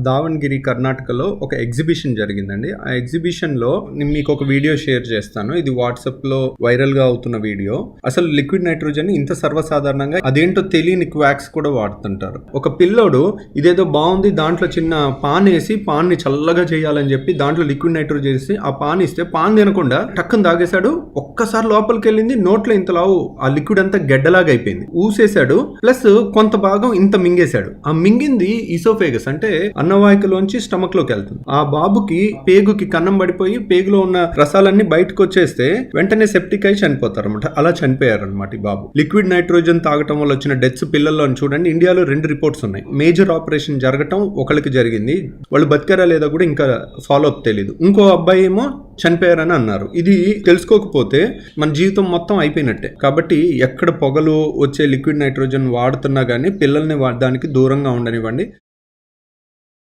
దావణగిరి కర్ణాటకలో ఒక ఎగ్జిబిషన్ జరిగిందండి. ఆ ఎగ్జిబిషన్‌లో నేను మీకు ఒక వీడియో షేర్ చేస్తాను. ఇది వాట్సాప్‌లో వైరల్‌గా అవుతున్న వీడియో. అసలు లిక్విడ్ నైట్రోజన్ ఇంత సర్వసాధారణంగా అదేంటో తెలియని క్వాక్స్ కూడా వాడుతుంటారు. ఒక పిల్లోడు ఇదేదో బాగుంది, దాంట్లో చిన్న పాన్ వేసి పాన్ని చల్లగా చేయాలని చెప్పి దాంట్లో లిక్విడ్ నైట్రోజన్ వేసి ఆ పాన్ ఇస్తే పాన్ తినకుండా టక్కున తాగేశాడు. ఒక్కసారి లోపలికి వెళ్ళింది, నోట్లో ఇంతలావు ఆ లిక్విడ్ అంతా గెడ్డలాగా అయిపోయింది. ఊసేశాడు, ప్లస్ కొంత భాగం ఇంత మింగేశాడు. ఆ మింగింది ఈసోఫేగస్ అంటే అన్నవాహికలోంచి స్టమక్ లోకి వెళ్తుంది. ఆ బాబుకి పేగుకి కన్నం పడిపోయి పేగులో ఉన్న రసాలన్నీ బయటకు వచ్చేస్తే వెంటనే సెప్టిక్ అయి చనిపోతారు అనమాట. అలా చనిపోయారు అనమాట ఈ బాబు. లిక్విడ్ నైట్రోజన్ తాగటం వల్ల వచ్చిన డెత్స్ పిల్లల్లో చూడండి. ఇండియాలో 2 రిపోర్ట్స్ ఉన్నాయి. మేజర్ ఆపరేషన్ జరగటం ఒకరికి జరిగింది, వాళ్ళు బతికారా లేదా కూడా ఇంకా ఫాలో అప్ తెలియదు. ఇంకో అబ్బాయి ఏమో చనిపోయారని అన్నారు. ఇది తెలుసుకోకపోతే మన జీవితం మొత్తం అయిపోయినట్టే. కాబట్టి ఎక్కడ పొగలు వచ్చే లిక్విడ్ నైట్రోజన్ వాడుతున్నా కానీ పిల్లల్ని దానికి దూరంగా ఉండనివ్వండి.